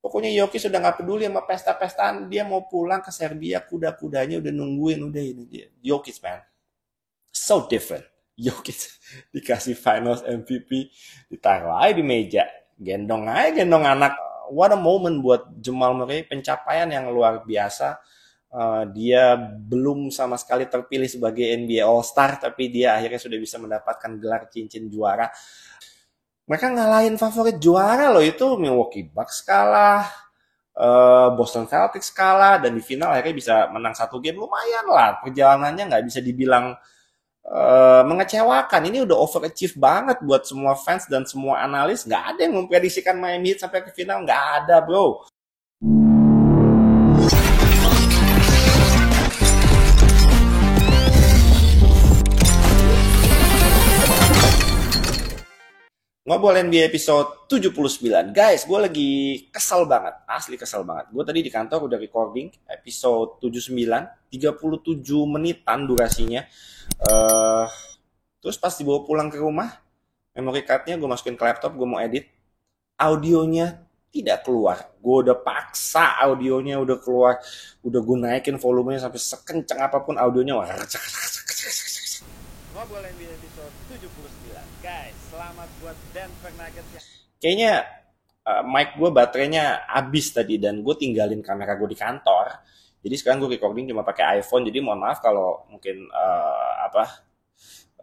Pokoknya Jokic sudah nggak peduli sama pesta-pestaan, dia mau pulang ke Serbia, kuda-kudanya udah nungguin, udah ini dia. Jokic man, so different. Jokic dikasih Finals MVP, ditaruh aja di meja, gendong aja, gendong anak. What a moment buat Jamal Murray, pencapaian yang luar biasa. Dia belum sama sekali terpilih sebagai NBA All-Star, tapi dia akhirnya sudah bisa mendapatkan gelar cincin juara. Mereka ngalahin favorit juara loh, itu Milwaukee Bucks kalah, Boston Celtics kalah, dan di final akhirnya bisa menang satu game. Lumayan lah, perjalanannya nggak bisa dibilang mengecewakan. Ini udah overachieve banget buat semua fans dan semua analis. Nggak ada yang memprediksikan Miami Heat sampai ke final, nggak ada bro. Ngobrol NBA episode 79. Guys, gue lagi kesel banget. Asli kesel banget. Gue tadi di kantor udah recording episode 79. 37 menitan durasinya. Eh Terus pas dibawa pulang ke rumah, memory cardnya gue masukin ke laptop, gue mau edit. Audionya tidak keluar. Gue udah paksa audionya udah keluar. Udah gue naikin volumenya sampai sekencang apapun audionya. Ngobrol NBA episode 79. Guys, selamat buat Denver Nuggets ya. Kayaknya mic gue baterainya habis tadi dan gue tinggalin kamera gue di kantor. Jadi sekarang gue recording cuma pakai iPhone. Jadi mohon maaf kalau mungkin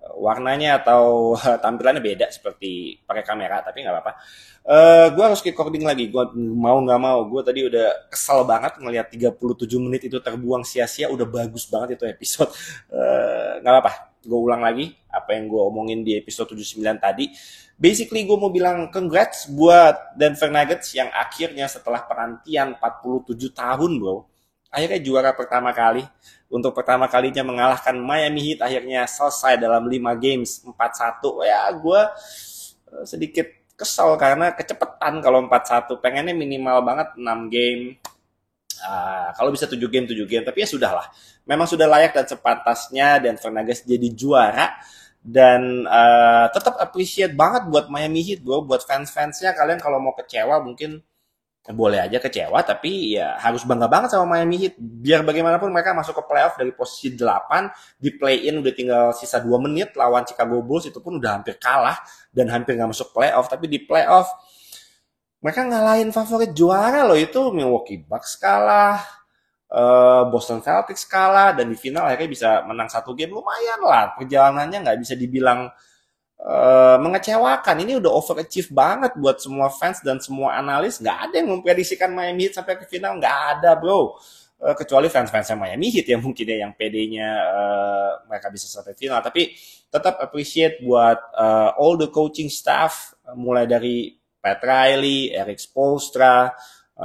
warnanya atau tampilannya beda seperti pakai kamera, tapi nggak apa-apa. Gue harus recording lagi. Gue mau nggak mau. Gue tadi udah kesel banget ngelihat 37 menit itu terbuang sia-sia. Udah bagus banget itu episode. Nggak apa-apa. Gue ulang lagi apa yang gue omongin di episode 79 tadi. Basically gue mau bilang congrats buat Denver Nuggets yang akhirnya setelah penantian 47 tahun bro, akhirnya juara pertama kali. Untuk pertama kalinya mengalahkan Miami Heat, akhirnya selesai dalam 5 games 4-1. Ya gue sedikit kesal karena kecepatan kalau 4-1. Pengennya minimal banget 6 game. Kalau bisa 7 game, 7 game. Tapi ya sudahlah. Memang sudah layak dan sepantasnya Denver Nuggets jadi juara. Dan tetap appreciate banget buat Miami Heat bro. Buat fans-fansnya, kalian kalau mau kecewa mungkin boleh aja kecewa, tapi ya harus bangga banget sama Miami Heat. Biar bagaimanapun mereka masuk ke playoff dari posisi 8, di play-in udah tinggal sisa 2 menit lawan Chicago Bulls, itu pun udah hampir kalah dan hampir nggak masuk playoff. Tapi di playoff mereka ngalahin favorit juara loh, itu Milwaukee Bucks kalah, Boston Celtics kalah, dan di final akhirnya bisa menang satu game. Lumayan lah, perjalanannya nggak bisa dibilang mengecewakan. Ini udah overachieve banget buat semua fans dan semua analis. Nggak ada yang memprediksikan Miami Heat sampai ke final, nggak ada bro. Kecuali fans-fansnya Miami Heat ya mungkin ya yang PD-nya mereka bisa sampai final. Tapi tetap appreciate buat all the coaching staff, mulai dari Pat Riley, Eric Spoelstra,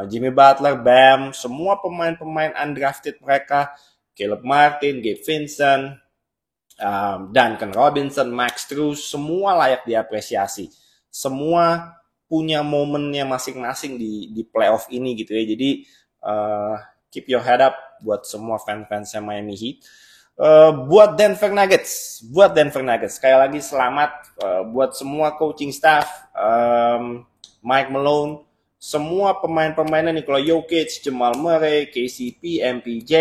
Jimmy Butler, Bam, semua pemain-pemain undrafted mereka, Caleb Martin, Gabe Vincent, Duncan Robinson, Max Strus, semua layak diapresiasi. Semua punya momennya masing-masing di playoff ini gitu ya. Jadi keep your head up buat semua fans-fansnya Miami Heat. Buat Denver Nuggets, sekali lagi selamat buat semua coaching staff, Mike Malone, semua pemain-pemainnya Nikola Jokic, Jamal Murray, KCP, MPJ,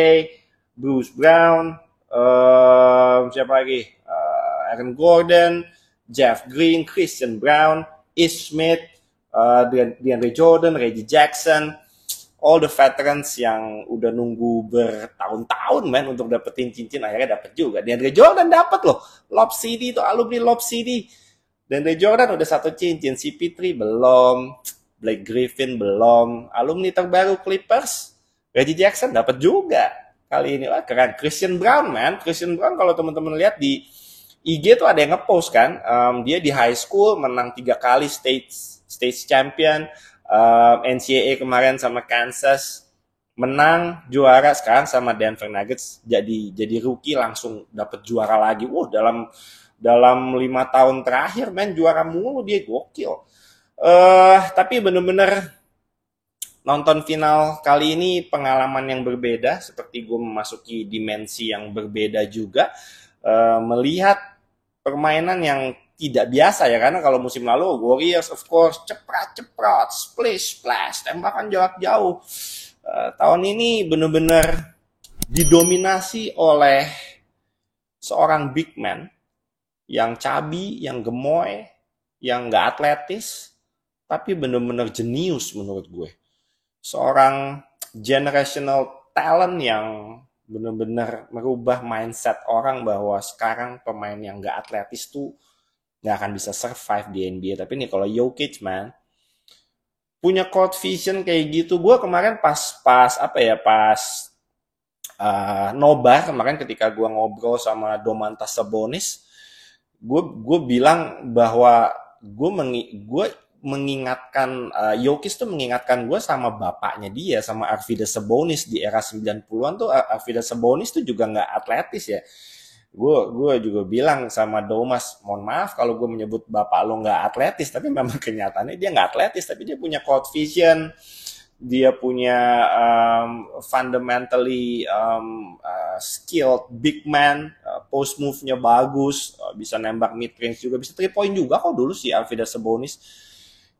Bruce Brown, siapa lagi? Aaron Gordon, Jeff Green, Christian Brown, Ish Smith, DeAndre Jordan, Reggie Jackson, all the veterans yang udah nunggu bertahun-tahun men untuk dapetin cincin, akhirnya dapet juga. DeAndre Jordan dapet loh, Lob City itu alumni Lob City. DeAndre Jordan udah satu cincin, CP3 belum, Blake Griffin belum, alumni terbaru Clippers, Reggie Jackson dapet juga. Kali ini lah keren. Christian Brown man, Christian Brown kalau teman-teman lihat di IG tuh ada yang ngepost kan, dia di high school menang 3 kali state champion, NCAA kemarin sama Kansas menang juara, sekarang sama Denver Nuggets jadi rookie langsung dapet juara lagi. Dalam 5 tahun terakhir men juara mulu dia, gokil. Tapi bener-bener nonton final kali ini pengalaman yang berbeda, seperti gue memasuki dimensi yang berbeda juga, melihat permainan yang tidak biasa ya, karena kalau musim lalu Warriors of course ceprat-ceprat, splash splash, tembakan jarak jauh. Tahun ini bener-bener didominasi oleh seorang big man yang cabi, yang gemoy, yang nggak atletis, tapi bener-bener jenius menurut gue. Seorang generational talent yang bener-bener merubah mindset orang bahwa sekarang pemain yang nggak atletis tuh nggak akan bisa survive di NBA. Tapi nih kalau Jokic, man, punya court vision kayak gitu. Gue kemarin pas apa ya, pas nobar kemarin ketika gue ngobrol sama Domantas Sabonis, gue bilang bahwa gue mengingatkan Jokic tuh mengingatkan gue sama bapaknya dia, sama Arvydas Sabonis di era 90-an tuh. Arvydas Sabonis tuh juga nggak atletis ya. Gue juga bilang sama Domas, mohon maaf kalau gue menyebut bapak lo nggak atletis, tapi memang kenyataannya dia nggak atletis, tapi dia punya court vision, dia punya fundamentally skilled big man, post move-nya bagus, bisa nembak mid range juga, bisa 3 point juga kok dulu si Arvydas Sabonis.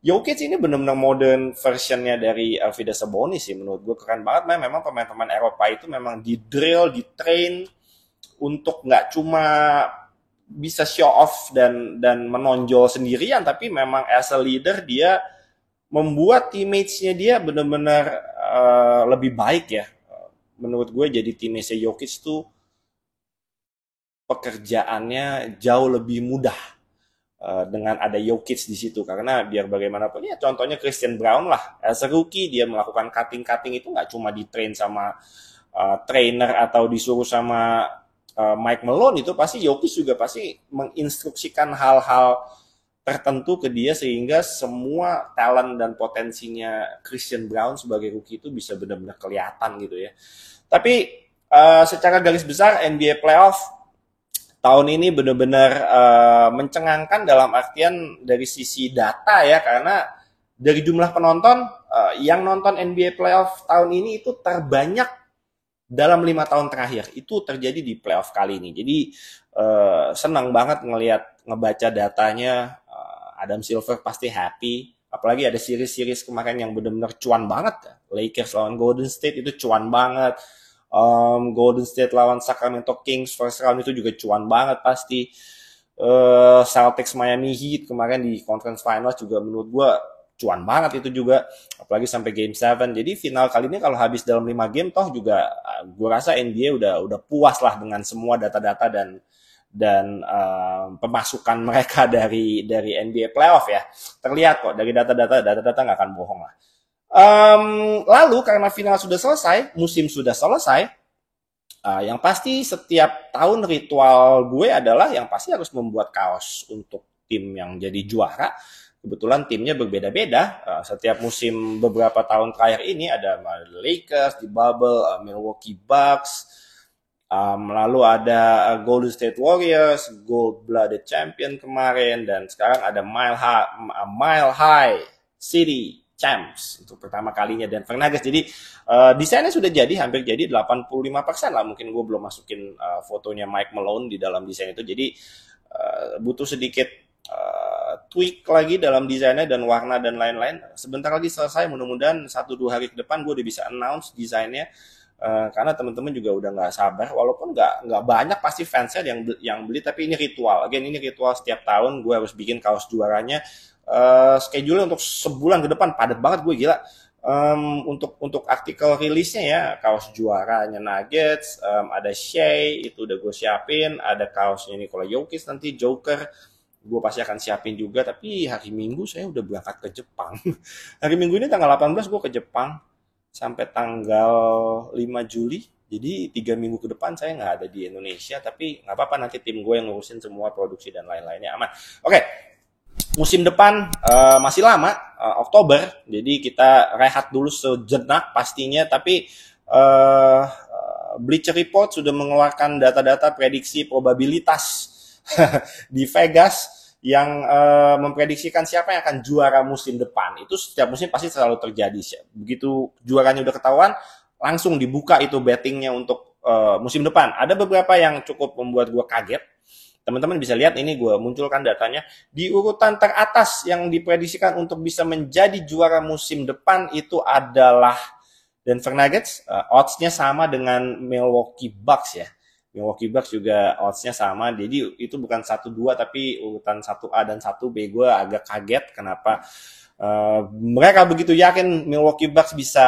Jokic ini benar-benar modern versionnya dari Arvydas Sabonis sih menurut gue, keren banget. Memang pemain-pemain Eropa itu memang di drill, di train untuk nggak cuma bisa show off dan menonjol sendirian, tapi memang as a leader dia membuat teammates-nya dia benar-benar lebih baik ya. Menurut gue jadi teammates-nya Jokic tuh pekerjaannya jauh lebih mudah dengan ada Jokic di situ, karena biar bagaimanapun ya contohnya Christian Brown lah, as a rookie dia melakukan cutting itu nggak cuma di train sama trainer atau disuruh sama Mike Malone, itu pasti Jokic juga pasti menginstruksikan hal-hal tertentu ke dia sehingga semua talent dan potensinya Christian Brown sebagai rookie itu bisa benar-benar kelihatan gitu ya. Tapi secara garis besar NBA playoff tahun ini benar-benar mencengangkan dalam artian dari sisi data ya, karena dari jumlah penonton yang nonton NBA playoff tahun ini itu terbanyak dalam 5 tahun terakhir. Itu terjadi di playoff kali ini. Jadi senang banget ngebaca datanya. Adam Silver pasti happy. Apalagi ada series-series kemarin yang benar-benar cuan banget. Lakers lawan Golden State itu cuan banget. Golden State lawan Sacramento Kings first round itu juga cuan banget pasti. Celtics Miami Heat kemarin di conference finals juga menurut gue cuan banget itu juga, apalagi sampai game 7. Jadi final kali ini kalau habis dalam 5 game toh juga gue rasa NBA udah puas lah dengan semua data-data dan pemasukan mereka dari NBA playoff ya. Terlihat kok dari data-data nggak akan bohong lah. Lalu karena final sudah selesai, musim sudah selesai, yang pasti setiap tahun ritual gue adalah yang pasti harus membuat kaos untuk tim yang jadi juara. Kebetulan timnya berbeda-beda. Setiap musim beberapa tahun terakhir ini ada Lakers di bubble, Milwaukee Bucks, lalu ada Golden State Warriors, gold-blooded champion kemarin, dan sekarang ada Mile High City Champs untuk pertama kalinya Denver Nuggets. Jadi desainnya sudah jadi, hampir jadi 85% lah. Mungkin gue belum masukin fotonya Mike Malone di dalam desain itu. Jadi butuh sedikit tweak lagi dalam desainnya dan warna dan lain-lain. Sebentar lagi selesai, mudah-mudahan 1-2 hari ke depan gue udah bisa announce desainnya. Karena teman-teman juga udah nggak sabar, walaupun nggak banyak pasti fansnya yang beli, tapi ini ritual. Again, ini ritual setiap tahun gue harus bikin kaos juaranya. Schedule untuk sebulan ke depan padat banget gue, gila. Untuk artikel rilisnya ya, kaos juaranya Nuggets, ada Shea itu udah gue siapin, ada kaosnya Nikola Jokic nanti Joker gue pasti akan siapin juga. Tapi hari Minggu saya udah berangkat ke Jepang. Hari Minggu ini tanggal 18 gue ke Jepang sampai tanggal 5 Juli. Jadi 3 minggu ke depan saya nggak ada di Indonesia, tapi nggak apa-apa, nanti tim gue yang ngurusin semua produksi dan lain-lainnya, aman. Oke. Musim depan masih lama, Oktober, jadi kita rehat dulu sejenak pastinya, tapi Bleacher Report sudah mengeluarkan data-data prediksi probabilitas di Vegas yang memprediksikan siapa yang akan juara musim depan. Itu setiap musim pasti selalu terjadi. Begitu juaranya udah ketahuan, langsung dibuka itu bettingnya untuk musim depan. Ada beberapa yang cukup membuat gue kaget. Teman-teman bisa lihat ini gue munculkan datanya. Di urutan teratas yang diprediksikan untuk bisa menjadi juara musim depan itu adalah Denver Nuggets. Odds-nya sama dengan Milwaukee Bucks ya. Milwaukee Bucks juga odds-nya sama. Jadi itu bukan 1-2 tapi urutan 1A dan 1B. Gue agak kaget kenapa mereka begitu yakin Milwaukee Bucks bisa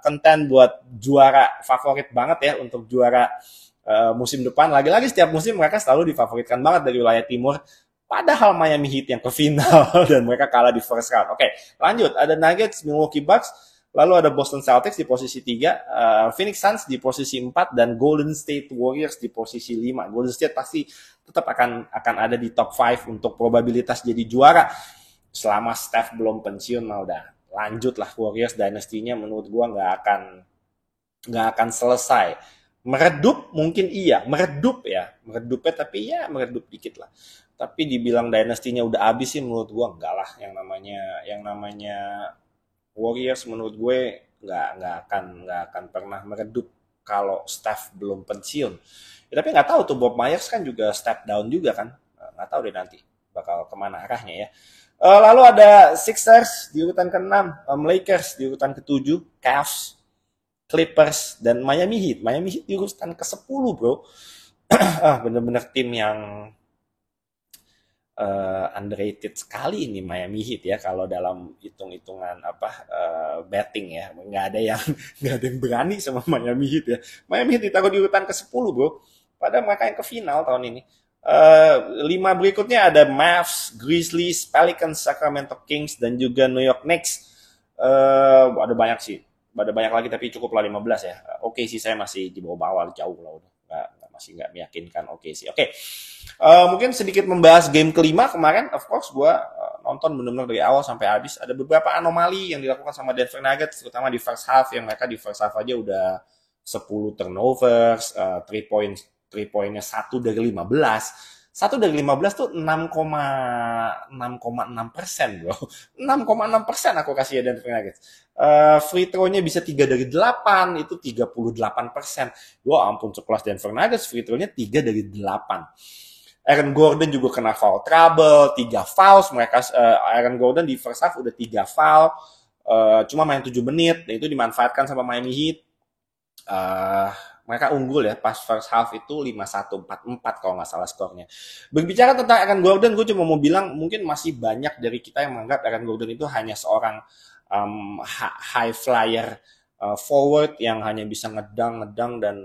contend buat juara, favorit banget ya untuk juara musim depan. Lagi-lagi setiap musim mereka selalu difavoritkan banget dari wilayah timur. Padahal Miami Heat yang ke final dan mereka kalah di first round. Oke, lanjut. Ada Nuggets, Milwaukee Bucks, lalu ada Boston Celtics di posisi 3, Phoenix Suns di posisi 4, dan Golden State Warriors di posisi 5. Golden State pasti tetap akan ada di top 5 untuk probabilitas jadi juara. Selama Steph belum pensiun, udah lanjut lah Warriors dynasty-nya menurut gua nggak akan selesai. Meredup mungkin iya, meredupnya tapi ya meredup dikit lah. Tapi dibilang dynasty-nya udah habis sih menurut gua enggak lah. Yang namanya Warriors menurut gue nggak akan pernah meredup kalau Steph belum pensiun. Ya, tapi nggak tahu tuh Bob Myers kan juga step down juga kan. Nggak tahu deh nanti bakal kemana arahnya ya. Lalu ada Sixers di urutan ke-6, Lakers di urutan ke-7, Cavs, Clippers, dan Miami Heat. Miami Heat di urutan ke-10 bro. Bener-bener tim yang underrated sekali ini Miami Heat ya kalau dalam hitung-hitungan betting ya. Nggak ada yang berani sama Miami Heat ya. Miami Heat ditaruh di urutan ke-10 bro. Padahal mereka yang ke final tahun ini. 5 berikutnya ada Mavs, Grizzlies, Pelicans, Sacramento Kings, dan juga New York Knicks. Ada banyak sih. Ada banyak lagi tapi cukuplah 15 ya. Oke sih, saya masih di bawah-bawah jauh lah udah. Masih nggak meyakinkan sih. Oke. Mungkin sedikit membahas game kelima kemarin. Of course gue nonton benar-benar dari awal sampai habis. Ada beberapa anomali yang dilakukan sama Denver Nuggets, terutama di first half, yang mereka di first half aja udah 10 turnovers, 3-point-nya 1 dari 15. 1 dari 15 tuh 6,6% bro. 6,6% aku kasih ya Denver Nuggets. Free throw-nya bisa 3 dari 8, itu 38%. Wah ampun, sekelas Denver Nuggets free throw-nya 3 dari 8. Aaron Gordon juga kena foul trouble, 3 fouls. Aaron Gordon di first half udah 3 foul, cuma main 7 menit, dan itu dimanfaatkan sama Miami Heat. Mereka unggul ya pas first half itu 5-1, 4-4 kalau nggak salah skornya. Berbicara tentang Aaron Gordon, gue cuma mau bilang mungkin masih banyak dari kita yang menganggap Aaron Gordon itu hanya seorang high flyer forward yang hanya bisa ngedang dan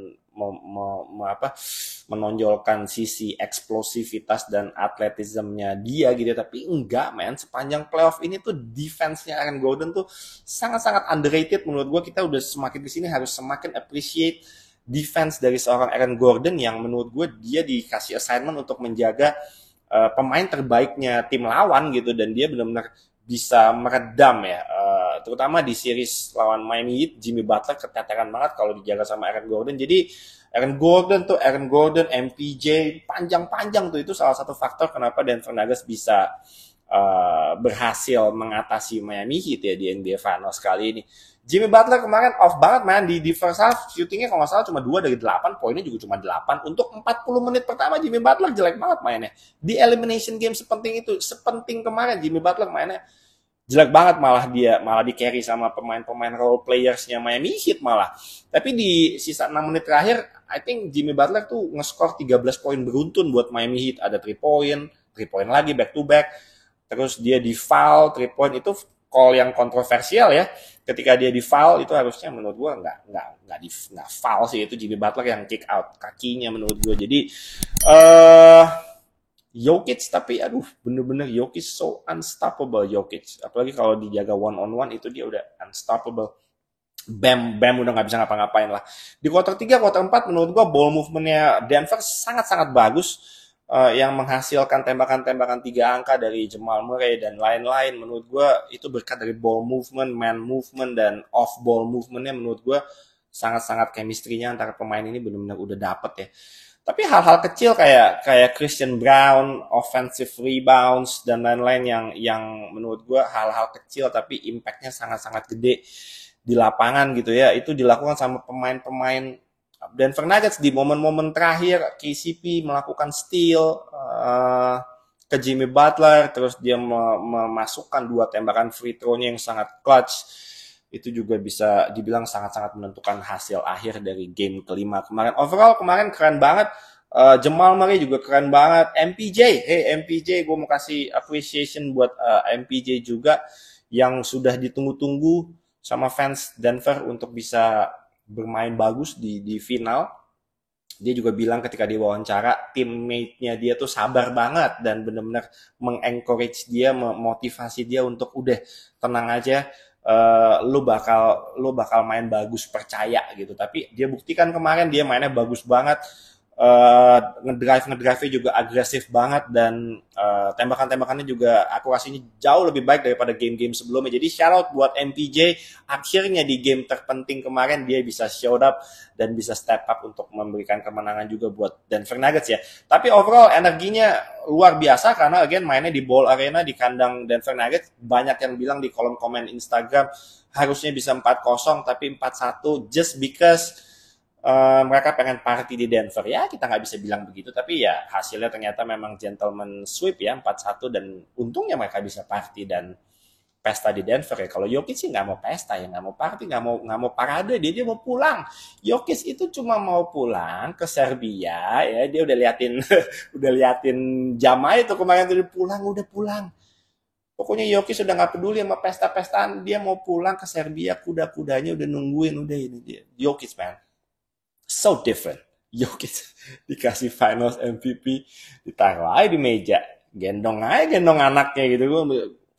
menonjolkan sisi eksplosivitas dan atletismnya dia gitu. Tapi enggak men, sepanjang playoff ini tuh defense-nya Aaron Gordon tuh sangat-sangat underrated menurut gue. Kita udah semakin kesini harus semakin appreciate defense dari seorang Aaron Gordon yang menurut gue dia dikasih assignment untuk menjaga pemain terbaiknya tim lawan gitu, dan dia benar-benar bisa meredam ya, terutama di series lawan Miami Heat. Jimmy Butler keteteran banget kalau dijaga sama Aaron Gordon. Jadi Aaron Gordon, MPJ panjang-panjang tuh, itu salah satu faktor kenapa Denver Nuggets bisa berhasil mengatasi Miami Heat ya di NBA Finals kali ini. Jimmy Butler kemarin off banget man di first half, shootingnya kalau nggak salah cuma 2 dari 8, poinnya juga cuma 8. Untuk 40 menit pertama Jimmy Butler jelek banget mainnya. Di elimination game sepenting kemarin Jimmy Butler mainnya jelek banget, malah di carry sama pemain-pemain role playersnya Miami Heat malah. Tapi di sisa 6 menit terakhir, I think Jimmy Butler tuh nge-score 13 poin beruntun buat Miami Heat. Ada 3 point lagi back to back. Terus dia di foul 3 point, itu call yang kontroversial ya. Ketika dia di foul itu harusnya menurut gue nggak foul sih, itu Jimmy Butler yang kick out kakinya menurut gue. Jadi Jokic, tapi aduh bener-bener Jokic so unstoppable Jokic. Apalagi kalau dijaga one on one itu dia udah unstoppable. Bam udah nggak bisa ngapa-ngapain lah. Di quarter 3, quarter 4 menurut gue ball movementnya Denver sangat-sangat bagus. Yang menghasilkan tembakan-tembakan 3 angka dari Jamal Murray dan lain-lain. Menurut gue itu berkat dari ball movement, man movement, dan off ball movementnya menurut gue sangat-sangat chemistry-nya antara pemain ini benar-benar udah dapet ya. Tapi hal-hal kecil kayak Christian Brown, offensive rebounds dan lain-lain yang menurut gue hal-hal kecil tapi impact-nya sangat-sangat gede di lapangan gitu ya. Itu dilakukan sama pemain-pemain Denver Nuggets di momen-momen terakhir KCP melakukan steal ke Jimmy Butler, terus dia memasukkan 2 tembakan free throw-nya yang sangat clutch. Itu juga bisa dibilang sangat-sangat menentukan hasil akhir dari game kelima kemarin. Overall kemarin keren banget. Jamal Murray juga keren banget. MPJ, MPJ, gue mau kasih appreciation buat MPJ juga yang sudah ditunggu-tunggu sama fans Denver untuk bisa bermain bagus di final. Dia juga bilang ketika diwawancara teammate-nya dia tuh sabar banget dan benar-benar mengencourage dia, memotivasi dia untuk udah tenang aja, lu bakal main bagus, percaya gitu. Tapi dia buktikan kemarin dia mainnya bagus banget, ngedrive-nya juga agresif banget, dan tembakan-tembakannya juga akurasinya jauh lebih baik daripada game-game sebelumnya. Jadi shout out buat MPJ, akhirnya di game terpenting kemarin dia bisa show up dan bisa step up untuk memberikan kemenangan juga buat Denver Nuggets ya. Tapi overall energinya luar biasa karena again mainnya di Ball Arena di kandang Denver Nuggets. Banyak yang bilang di kolom komen Instagram harusnya bisa 4-0 tapi 4-1 just because mereka pengen party di Denver. Ya kita nggak bisa bilang begitu, tapi ya hasilnya ternyata memang gentleman sweep ya 4-1, dan untungnya mereka bisa party dan pesta di Denver ya. Kalau Jokic sih nggak mau pesta ya, nggak mau party, nggak mau parade, dia mau pulang. Jokic itu cuma mau pulang ke Serbia ya, dia udah liatin udah liatin jam aja tuh kemarin, udah pulang. Pokoknya Jokic sudah nggak peduli sama pesta-pestaan, dia mau pulang ke Serbia, kuda-kudanya udah nungguin, udah ini dia. Jokic man. So different. Jokic dikasih Finals MVP, ditaruh aja di meja, gendong anaknya gitu.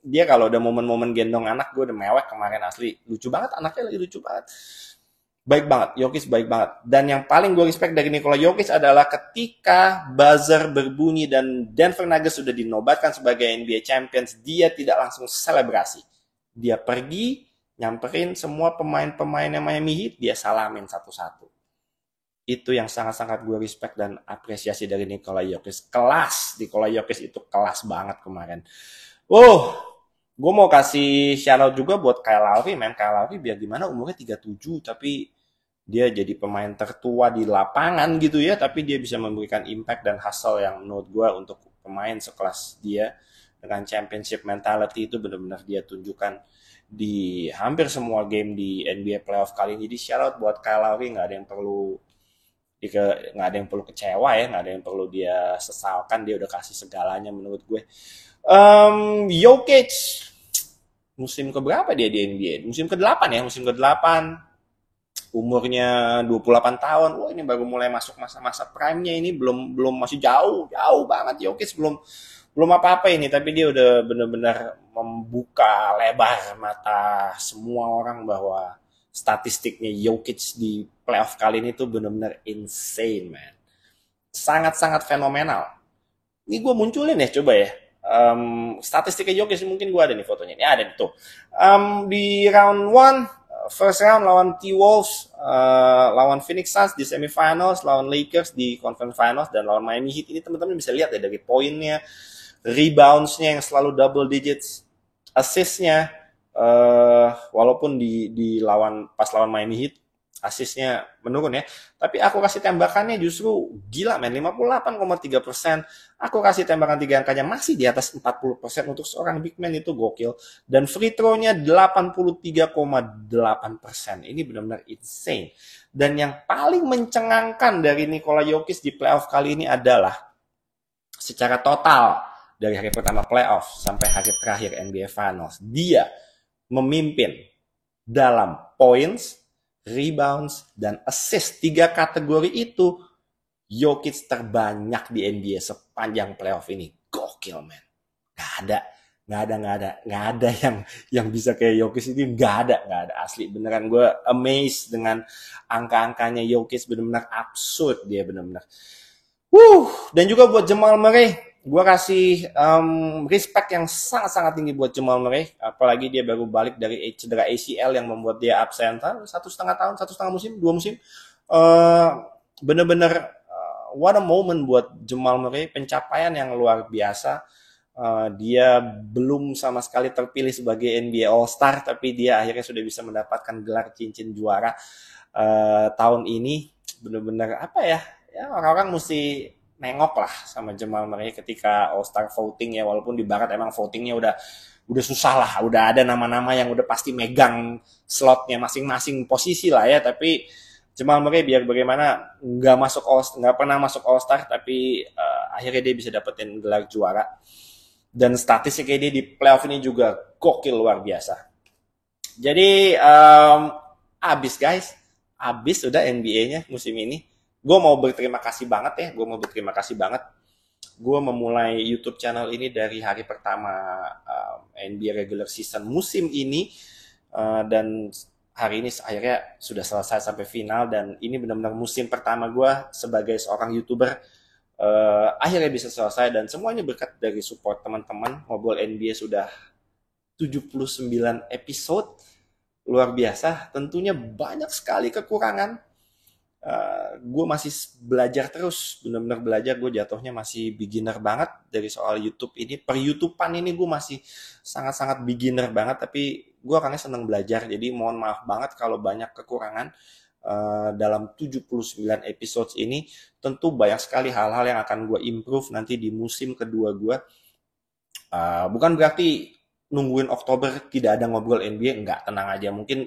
Dia kalau udah momen-momen gendong anak, gue udah mewek kemarin asli. Lucu banget anaknya, lagi lucu banget. Baik banget, Jokic baik banget. Dan yang paling gue respect dari Nikola Jokic adalah ketika buzzer berbunyi dan Denver Nuggets sudah dinobatkan sebagai NBA Champions, dia tidak langsung selebrasi. Dia pergi, nyamperin semua pemain-pemainnya Miami Heat, dia salamin satu-satu. Itu yang sangat-sangat gue respect dan apresiasi dari Nikola Jokic. Nikola Jokic itu kelas banget kemarin. Gue mau kasih shout out juga buat Kyle Lowry, man. Kyle Lowry biar gimana umurnya 37, tapi dia jadi pemain tertua di lapangan gitu ya, tapi dia bisa memberikan impact dan hustle yang menurut gue untuk pemain sekelas dia dengan championship mentality itu benar-benar dia tunjukkan di hampir semua game di NBA playoff kali ini. Jadi shout out buat Kyle Lowry, nggak ada yang perlu kecewa ya, nggak ada yang perlu dia sesalkan, dia udah kasih segalanya menurut gue. Jokic musim keberapa dia di NBA? Musim ke-8 ya, musim ke-8, umurnya 28 tahun. Wah, ini baru mulai masuk masa-masa prime-nya, ini belum masih jauh banget Jokic, belum apa-apa ini, tapi dia udah benar-benar membuka lebar mata semua orang bahwa statistiknya Jokic di playoff kali ini tuh benar-benar insane, man. Sangat-sangat fenomenal. Ini gue munculin ya, coba ya. Statistiknya Jokic, mungkin gue ada nih fotonya. Ini ada nih tuh. Di round 1, first round lawan T-Wolves, lawan Phoenix Suns di semifinals, lawan Lakers di conference finals, dan lawan Miami Heat. Ini teman-teman bisa lihat ya dari poinnya, rebounds-nya yang selalu double digits, assist-nya, walaupun pas lawan Miami Heat asisnya menurun ya, tapi akurasi tembakannya justru gila men, 58,3%. Akurasi tembakan 3 angkanya masih di atas 40% untuk seorang big man, itu gokil. Dan free throw-nya 83,8%. Ini benar-benar insane. Dan yang paling mencengangkan dari Nikola Jokic di playoff kali ini adalah secara total dari hari pertama playoff sampai hari terakhir NBA Finals, dia memimpin dalam points, rebounds, dan assist. 3 kategori itu Jokic terbanyak di NBA sepanjang playoff ini. Gokil, man. Nggak ada yang bisa kayak Jokic ini. Nggak ada. Asli, beneran gue amazed dengan angka-angkanya Jokic. Bener-bener absurd dia, bener-bener. Dan juga buat Jamal Murray, gue kasih respect yang sangat-sangat tinggi buat Jamal Murray. Apalagi dia baru balik dari cedera ACL yang membuat dia absen 1,5 tahun, 1,5 musim, 2 musim. Bener-bener what a moment buat Jamal Murray, pencapaian yang luar biasa. Dia belum sama sekali terpilih sebagai NBA All-Star, tapi dia akhirnya sudah bisa mendapatkan gelar cincin juara tahun ini. bener-bener apa ya, ya orang-orang mesti nengok lah sama Jamal Murray ketika All Star voting ya, walaupun di Barat emang votingnya udah susah lah, udah ada nama-nama yang udah pasti megang slotnya masing-masing posisi lah ya, tapi Jamal Murray biar bagaimana nggak pernah masuk All Star, tapi akhirnya dia bisa dapetin gelar juara, dan statistiknya dia di playoff ini juga gokil luar biasa. Jadi abis guys, abis udah NBA-nya musim ini. Gue mau berterima kasih banget ya, gue mau berterima kasih banget. Gue memulai YouTube channel ini dari hari pertama NBA regular season musim ini, dan hari ini akhirnya sudah selesai sampai final, dan ini benar-benar musim pertama gue sebagai seorang YouTuber akhirnya bisa selesai, dan semuanya berkat dari support teman-teman. Ngobrol NBA sudah 79 episode, luar biasa. Tentunya banyak sekali kekurangan. Gue masih belajar terus, benar-benar belajar. Gue jatuhnya masih beginner banget dari soal YouTube ini. Per YouTubean ini gue masih sangat-sangat beginner banget, tapi gue karena senang belajar. Jadi mohon maaf banget kalau banyak kekurangan dalam 79 episode ini. Tentu banyak sekali hal-hal yang akan gue improve nanti di musim kedua gue. Bukan berarti nungguin Oktober tidak ada ngobrol NBA, enggak, tenang aja. Mungkin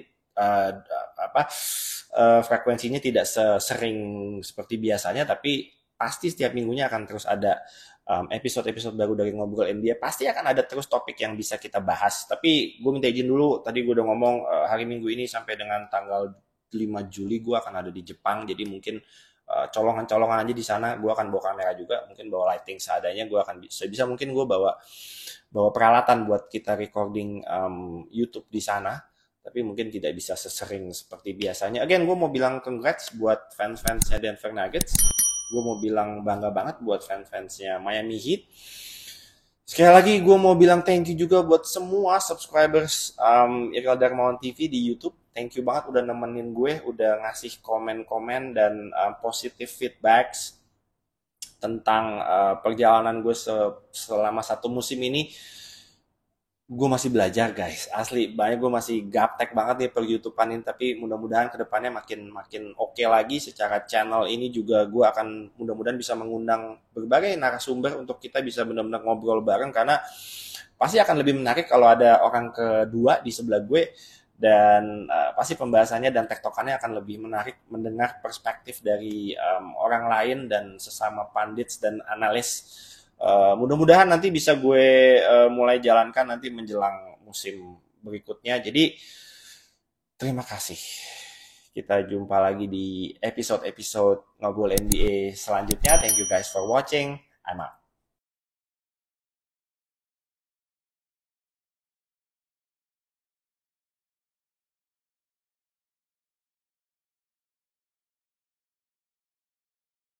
frekuensinya tidak sering seperti biasanya, tapi pasti setiap minggunya akan terus ada episode-episode baru dari ngobrol NBA. Pasti akan ada terus topik yang bisa kita bahas. Tapi gue minta izin dulu, tadi gue udah ngomong hari Minggu ini sampai dengan tanggal 5 Juli gue akan ada di Jepang, jadi mungkin colongan-colongan aja di sana. Gue akan bawa kamera juga, mungkin bawa lighting seadanya. Gue akan bisa mungkin gue bawa peralatan buat kita recording YouTube di sana, tapi mungkin tidak bisa sesering seperti biasanya. Again, gue mau bilang congrats buat fans-fansnya Denver Nuggets. Gue mau bilang bangga banget buat fans-fansnya Miami Heat. Sekali lagi gue mau bilang thank you juga buat semua subscribers Iril Darmawan TV di YouTube. Thank you banget udah nemenin gue, udah ngasih komen-komen dan positive feedbacks tentang perjalanan gue selama satu musim ini. Gue masih belajar guys, asli banyak, gue masih gaptek banget nih per YouTubean ini, tapi mudah-mudahan kedepannya makin oke lagi. Secara channel ini juga gue akan mudah-mudahan bisa mengundang berbagai narasumber untuk kita bisa benar-benar ngobrol bareng, karena pasti akan lebih menarik kalau ada orang kedua di sebelah gue, dan pasti pembahasannya dan tektokannya akan lebih menarik mendengar perspektif dari orang lain dan sesama pandits dan analis. Mudah-mudahan nanti bisa gue mulai jalankan nanti menjelang musim berikutnya. Jadi terima kasih. Kita jumpa lagi di episode-episode ngobrol NBA selanjutnya. Thank you guys for watching. I'm out.